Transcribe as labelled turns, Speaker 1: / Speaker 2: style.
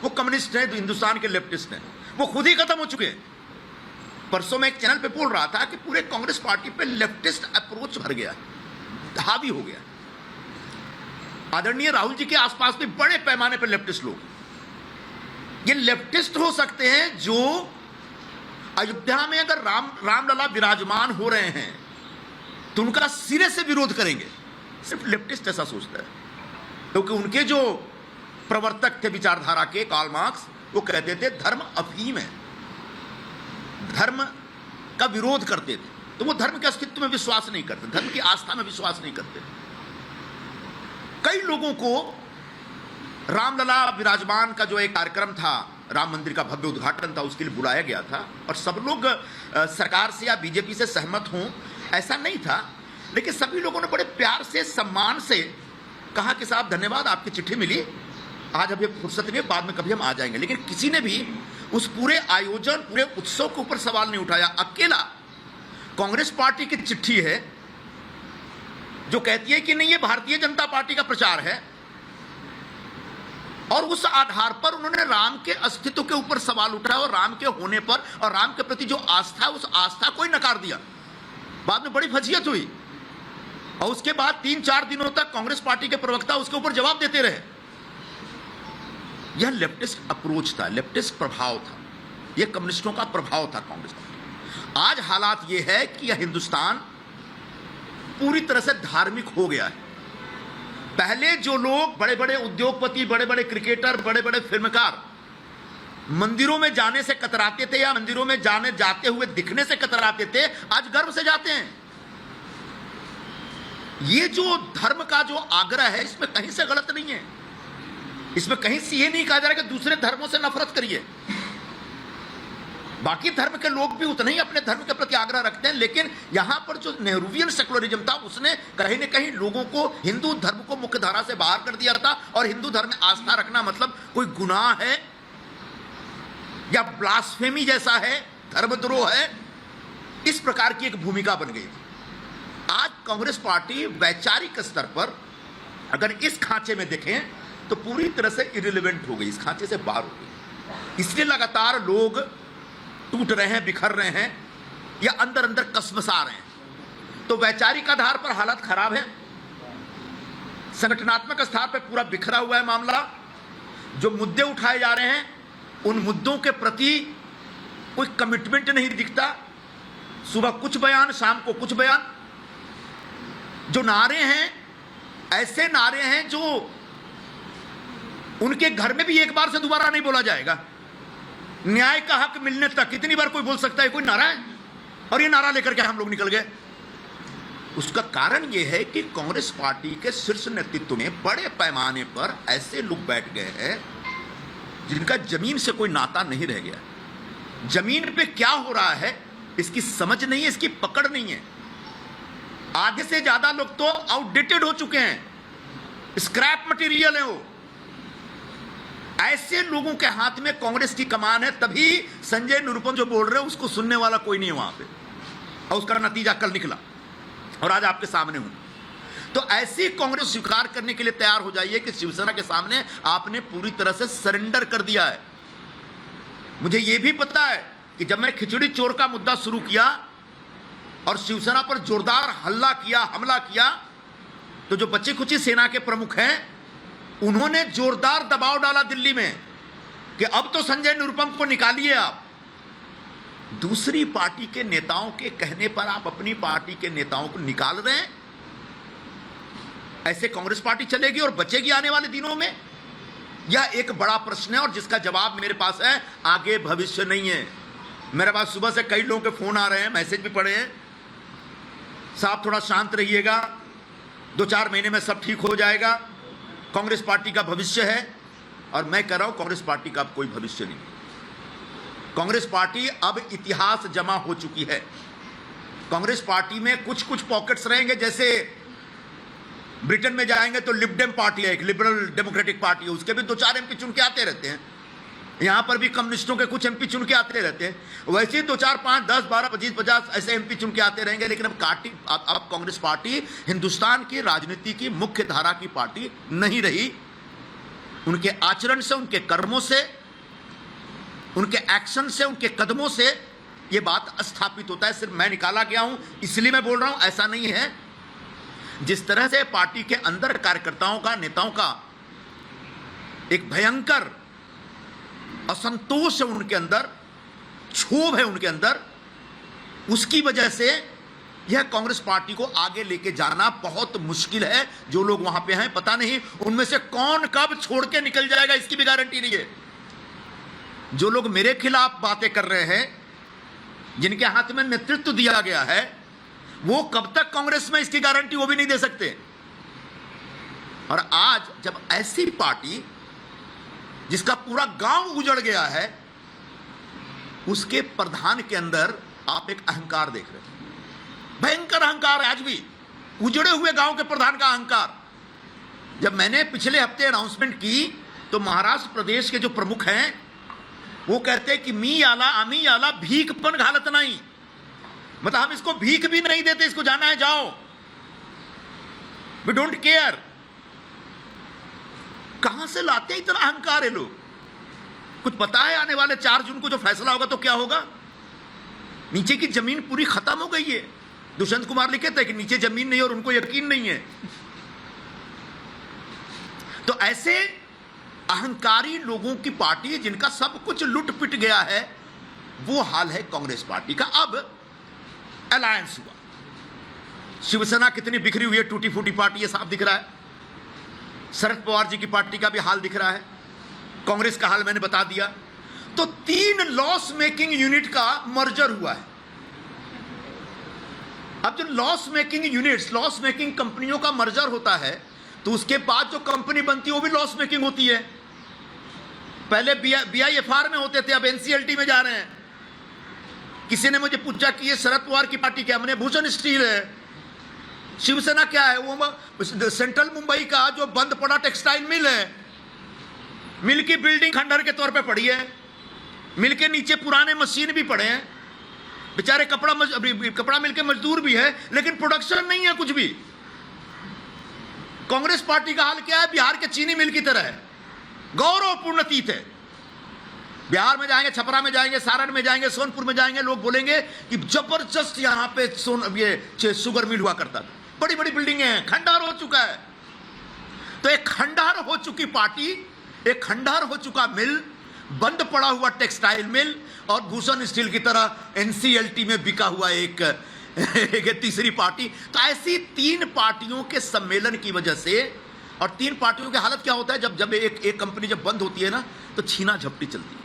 Speaker 1: वो कम्युनिस्ट हैं, तो हिंदुस्तान के लेफ्टिस्ट हैं, वो खुद ही खत्म हो चुके हैं। परसों मैं एक चैनल पे बोल रहा था कि पूरे कांग्रेस पार्टी पे लेफ्टिस्ट अप्रोच भर गया, हावी हो गया। आदरणीय राहुल जी के आसपास भी बड़े पैमाने पर लेफ्टिस्ट लोग, ये लेफ्टिस्ट हो सकते हैं जो अयोध्या में अगर रामलला विराजमान हो रहे हैं तो उनका सिरे से विरोध करेंगे। सिर्फ लेफ्टिस्ट ऐसा सोचता है, क्योंकि उनके जो प्रवर्तक थे विचारधारा के, कार्ल मार्क्स, वो कहते थे धर्म अफीम है, धर्म का विरोध करते थे। तो वो धर्म के अस्तित्व में विश्वास नहीं करते, धर्म की आस्था में विश्वास नहीं करते। कई लोगों को रामलला विराजमान का जो एक कार्यक्रम था, राम मंदिर का भव्य उद्घाटन था, उसके लिए बुलाया गया था और सब लोग सरकार से या बीजेपी से सहमत हों ऐसा नहीं था, लेकिन सभी लोगों ने बड़े प्यार से, सम्मान से कहा कि साहब धन्यवाद, आपकी चिट्ठी मिली, आज अभी फुर्सत नहीं है, बाद में कभी हम आ जाएंगे। लेकिन किसी ने भी उस पूरे आयोजन, पूरे उत्सव के ऊपर सवाल नहीं उठाया। अकेला कांग्रेस पार्टी की चिट्ठी है जो कहती है कि नहीं, ये भारतीय जनता पार्टी का प्रचार है, और उस आधार पर उन्होंने राम के अस्तित्व के ऊपर सवाल उठाया और राम के होने पर और राम के प्रति जो आस्था है, उस आस्था को ही नकार दिया। बाद में बड़ी फजीहत हुई और उसके बाद 3-4 दिनों तक कांग्रेस पार्टी के प्रवक्ता उसके ऊपर जवाब देते रहे। यह लेफ्टिस्ट अप्रोच था, लेफ्टिस्ट प्रभाव था, यह कम्युनिस्टों का प्रभाव था कांग्रेस पार्टी। आज हालात यह है कि यह हिंदुस्तान पूरी तरह से धार्मिक हो गया है। पहले जो लोग बड़े बड़े उद्योगपति, बड़े बड़े क्रिकेटर, बड़े बड़े फिल्मकार मंदिरों में जाने से कतराते थे या मंदिरों में जाते हुए दिखने से कतराते थे, आज गर्व से जाते हैं। ये जो धर्म का जो आग्रह है, इसमें कहीं से गलत नहीं है, इसमें कहीं से ये नहीं कहा जा रहा कि दूसरे धर्मों से नफरत करिए। बाकी धर्म के लोग भी उतना ही अपने धर्म के प्रति आग्रह रखते हैं, लेकिन यहां पर जो नेहरूवियन सेकुलरिज्म था, उसने कहीं न कहीं लोगों को, हिंदू धर्म को मुख्य धारा से बाहर कर दिया था। और हिंदू धर्म में आस्था रखना मतलब कोई गुनाह है या ब्लास्फेमी जैसा है, धर्मद्रोह है, इस प्रकार की एक भूमिका बन गई थी। आज कांग्रेस पार्टी वैचारिक स्तर पर अगर इस खांचे में देखें तो पूरी तरह से इरिलेवेंट हो गई, इस खांचे से बाहर हो गई। इसलिए लगातार लोग टूट रहे हैं, बिखर रहे हैं या अंदर अंदर कसमसा रहे हैं। तो वैचारिक आधार पर हालत खराब है, संगठनात्मक स्तर पर पूरा बिखरा हुआ है मामला। जो मुद्दे उठाए जा रहे हैं, उन मुद्दों के प्रति कोई कमिटमेंट नहीं दिखता। सुबह कुछ बयान, शाम को कुछ बयान। जो नारे हैं, ऐसे नारे हैं जो उनके घर में भी एक बार से दोबारा नहीं बोला जाएगा। न्याय का हक मिलने तक कितनी बार कोई बोल सकता है, कोई नारा है, और ये नारा लेकर के हम लोग निकल गए। उसका कारण यह है कि कांग्रेस पार्टी के शीर्ष नेतृत्व में बड़े पैमाने पर ऐसे लोग बैठ गए हैं जिनका जमीन से कोई नाता नहीं रह गया। जमीन पे क्या हो रहा है इसकी समझ नहीं है, इसकी पकड़ नहीं है। आधे से ज्यादा लोग तो आउटडेटेड हो चुके हैं, स्क्रैप मटेरियल है वो। ऐसे लोगों के हाथ में कांग्रेस की कमान है, तभी संजय निरुपम जो बोल रहे हैं उसको सुनने वाला कोई नहीं है वहां पे, और उसका नतीजा कल निकला और आज आपके सामने हूं। तो ऐसी कांग्रेस स्वीकार करने के लिए तैयार हो जाइए कि शिवसेना के सामने आपने पूरी तरह से सरेंडर कर दिया है। मुझे यह भी पता है कि जब मैं खिचड़ी चोर का मुद्दा शुरू किया और शिवसेना पर जोरदार हमला किया, तो जो बची खुची सेना के प्रमुख हैं उन्होंने जोरदार दबाव डाला दिल्ली में कि अब तो संजय निरुपम को निकालिए आप। दूसरी पार्टी के नेताओं के कहने पर आप अपनी पार्टी के नेताओं को निकाल रहे हैं। ऐसे कांग्रेस पार्टी चलेगी और बचेगी आने वाले दिनों में? यह एक बड़ा प्रश्न है और जिसका जवाब मेरे पास है, आगे भविष्य नहीं है। मेरे पास सुबह से कई लोगों के फोन आ रहे हैं, मैसेज भी पड़े हैं, साहब थोड़ा शांत रहिएगा, 2-4 महीने में सब ठीक हो जाएगा, कांग्रेस पार्टी का भविष्य है। और मैं कह रहा हूं कांग्रेस पार्टी का अब कोई भविष्य नहीं। कांग्रेस पार्टी अब इतिहास जमा हो चुकी है। कांग्रेस पार्टी में कुछ कुछ पॉकेट्स रहेंगे, जैसे ब्रिटेन में जाएंगे तो लिबडेम पार्टी है, एक लिबरल डेमोक्रेटिक पार्टी है, उसके भी 2-4 एमपी चुन के आते रहते हैं। यहां पर भी कम्युनिस्टों के कुछ एमपी चुन के आते रहते हैं। वैसे ही 2-4, 5, 10, 12, 25, 50 ऐसे एमपी चुन के आते रहेंगे। लेकिन अब कांग्रेस पार्टी हिंदुस्तान की राजनीति की मुख्य धारा की पार्टी नहीं रही। उनके आचरण से, उनके कर्मों से, उनके एक्शन से, उनके कदमों से यह बात स्थापित होता है। सिर्फ मैं निकाला गया हूं इसलिए मैं बोल रहा हूं, ऐसा नहीं है। जिस तरह से पार्टी के अंदर कार्यकर्ताओं का, नेताओं का एक भयंकर असंतोष है उनके अंदर, क्षोभ है उनके अंदर, उसकी वजह से यह कांग्रेस पार्टी को आगे लेके जाना बहुत मुश्किल है। जो लोग वहां पे हैं, पता नहीं उनमें से कौन कब छोड़ के निकल जाएगा, इसकी भी गारंटी नहीं है। जो लोग मेरे खिलाफ बातें कर रहे हैं, जिनके हाथ में नेतृत्व दिया गया है, वो कब तक कांग्रेस में, इसकी गारंटी वो भी नहीं दे सकते। और आज जब ऐसी पार्टी जिसका पूरा गांव उजड़ गया है, उसके प्रधान के अंदर आप एक अहंकार देख रहे हैं, भयंकर अहंकार है। आज भी उजड़े हुए गांव के प्रधान का अहंकार। जब मैंने पिछले हफ्ते अनाउंसमेंट की तो महाराष्ट्र प्रदेश के जो प्रमुख हैं वो कहते हैं कि मी आला, आमी आला, भीखपन घालत नहीं, मतलब हम इसको भीख भी नहीं देते, इसको जाना है जाओ, वी डोंट केयर। कहां से लाते हैं इतना अहंकार है लोग? कुछ पता है आने वाले 4 जून को जो फैसला होगा तो क्या होगा? नीचे की जमीन पूरी खत्म हो गई है। दुष्यंत कुमार लिखे थे कि नीचे जमीन नहीं और उनको यकीन नहीं है। तो ऐसे अहंकारी लोगों की पार्टी जिनका सब कुछ लुट पिट गया है, वो हाल है कांग्रेस पार्टी का। अब अलायंस हुआ, शिवसेना कितनी बिखरी हुई है, टूटी फूटी पार्टी, ये साफ दिख रहा है। शरद पवार जी की पार्टी का भी हाल दिख रहा है, कांग्रेस का हाल मैंने बता दिया। तो 3 लॉस मेकिंग यूनिट का मर्जर हुआ है। अब जो loss making units, loss making कंपनियों का मर्जर होता है, तो उसके बाद जो कंपनी बनती है वो भी लॉस मेकिंग होती है। पहले BIFR में होते थे, अब NCLT में जा रहे हैं। किसी ने मुझे पूछा कि ये शरद पवार की पार्टी क्या? मैंने भूषण स्टील है। शिवसेना क्या है? वो सेंट्रल मुंबई का जो बंद पड़ा टेक्सटाइल मिल है, मिल की बिल्डिंग खंडहर के तौर पे पड़ी है, मिल के नीचे पुराने मशीन भी पड़े हैं, बेचारे कपड़ा मिल के मजदूर भी है, लेकिन प्रोडक्शन नहीं है कुछ भी। कांग्रेस पार्टी का हाल क्या है? बिहार के चीनी मिल की तरह है, गौरवपूर्ण अतीत है। बिहार में जाएंगे, छपरा में जाएंगे, सारण में जाएंगे, सोनपुर में जाएंगे, लोग बोलेंगे कि जबरदस्त यहां पे ये शुगर मिल हुआ करता था, बड़ी बड़ी बिल्डिंगें हैं, खंडहर हो चुका है। तो एक खंडहर हो चुकी पार्टी, एक खंडहर हो चुका मिल, बंद पड़ा हुआ टेक्सटाइल मिल, और भूषण स्टील की तरह NCLT में बिका हुआ एक तीसरी पार्टी। तो ऐसी 3 पार्टियों के सम्मेलन की वजह से, और 3 पार्टियों की हालत क्या होता है, जब एक कंपनी जब बंद होती है ना, तो छीना झपटी चलती है।